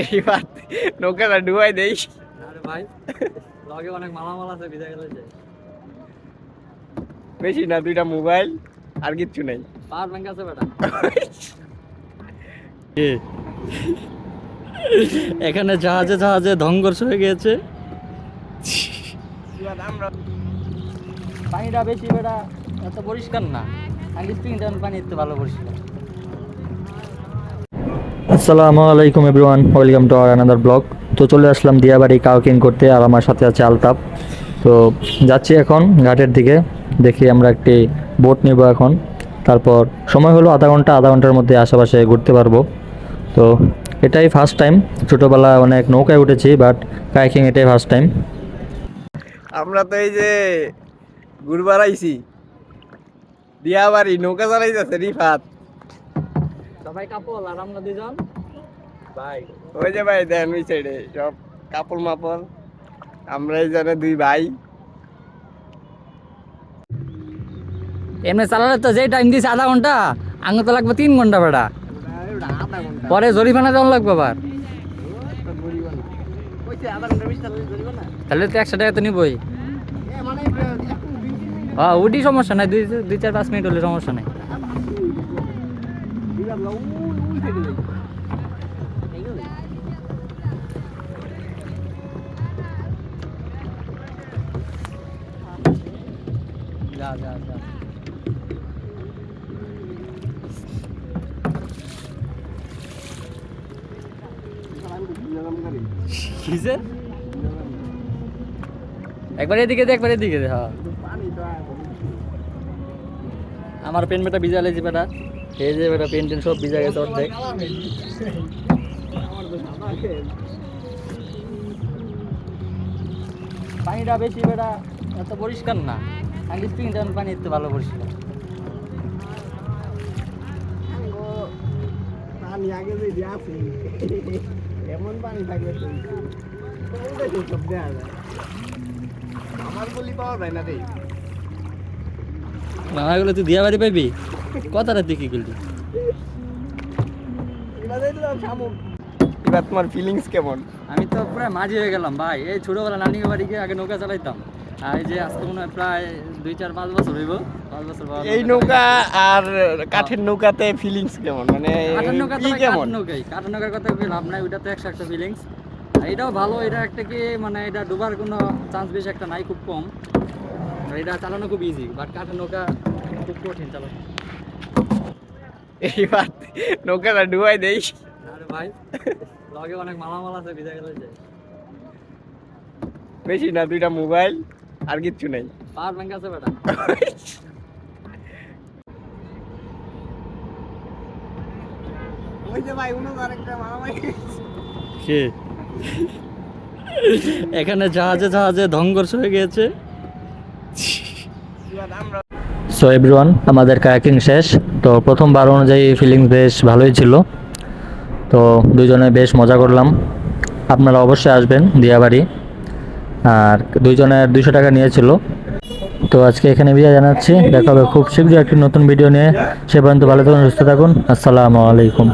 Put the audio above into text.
এইবার নৌকাটা ডুবাই দেই। আরে ভাই লগে অনেক মালামাল আছে, ভিজা গেলে যে বেশি না, 2টা মোবাইল আর কিচ্ছু নাই। পাওয়ার ব্যাংক আছে বেটা। এখানে জাহাজে জাহাজে ধ্বংস হয়ে গেছে। পানিটা বেশি বেটা, এত পরিষ্কার না। আগে স্প্রিং টাউন পানি একটু ভালো পরিষ্কার। আসসালামু আলাইকুম everyone, welcome to our another blog. তো চলে আসলাম দিয়াবাড়ি কাউকিং করতে, আর আমার সাথে আছে আলতাফ। তো যাচ্ছি এখন ঘাটের দিকে, দেখি আমরা একটি বোট নিব এখন। তারপর সময় হলো আধা ঘন্টার মধ্যে আশেপাশে ঘুরতে পারবো। তো এটাই ফার্স্ট টাইম। ছোটোবেলায় অনেক নৌকায় উঠেছি, বাট কাইকিং এটাই ফার্স্ট টাইম। আমরা তো এই যে ঘুরবার আইছি, দিয়াবাড়ি নৌকা চালাইতেছে রিফাত সবাই কাপল আর আমরা দুজন ভাই। ওই যে ভাই দেন ওই সাইডে সব কাপড় মাপড়, আমরা এই জানে 2 ভাই। এমনি চালালে তো যেই টাইম দিছে আধা ঘন্টা, আঙে তো লাগবে 3 ঘন্টা বেটা। পরে জরিমানা দেওয়া লাগবে আবার। তাহলে তো 100 টাকা তো নিবই। হ্যাঁ ওটি সমস্যা নাই, 2-4-5 মিনিট হলে সমস্যা নাই। যা যা যা কিসে একবার এদিকে দে, একবার এদিকে দে। হ্যাঁ আমার পেন বেটা ভিজা লেগেছে বেটা। এই যে বেটা পেন টেন সব ভিজা গেছে অর্ধেক। পানিটা বেশি বেটা, এত পরিষ্কার না। আগে স্প্রিং টাউন পানি একটু ভালো পরিষ্কার। পানি আগে যে আছে এমন পানি থাকবে সব দেওয়া যায়, আমার বলি পাওয়া যায় না রে। মামা গুলো তুই দিয়া বাড়ি পাইবি, কথাটা তুই কি করলি? এবার তোমার ফিলিংস কেমন? আমি তো প্রায় মাঝি হয়ে গেলাম ভাই। এই ছোটবেলা নানি বাড়ি গিয়ে আগে নৌকা চালাইতাম, আর এই যে আজকে মনে হয় প্রায় 2-4-5 বছর হইব। 5 বছর এই নৌকা আর কাঠের নৌকাতে ফিলিংস কেমন, মানে কাঠের নৌকা কি তো কেমন? কাঠের নৌকার কথা কি লাভ নাই, ওইটা তো একটা ফিলিংস। আর এটাও ভালো, এটা একটা কি মানে এটা ডুবার কোনো চান্স বেশি একটা নাই, খুব কম। আর এটা চালানো খুব ইজি, বাট কাঠের নৌকা খুব কঠিন চালানো। এইবার নৌকাটা ডুবাই দেই। আরে ভাই লগে অনেক মালামাল আছে, ভিজা গেলে যে বেশি না, 2টা মোবাইল আর কিচ্ছু নাই। পাওয়ার ব্যাংক আছে বেটা। ওই যে ভাই আরেকটা মারামারি। কে এখানে জাহাজে জাহাজে ধ্বংস হয়ে গেছে। সো এভরিওয়ান, আমাদের কায়াকিং শেষ। তো প্রথমবার অনুযায়ী ফিলিংস বেশ ভালোই ছিল। তো দুজনে বেশ মজা করলাম। আপনারা অবশ্যই আসবেন দিয়াবাড়ি। আর দুইজনের 200 টাকা নিয়েছিল। তো আজকে এখানে বিদায় জানাচ্ছি, দেখা হবে খুব শীঘ্রই একটি নতুন ভিডিও নিয়ে। সে পর্যন্ত ভালো থাকুন, সুস্থ থাকুন। আসসালামু আলাইকুম।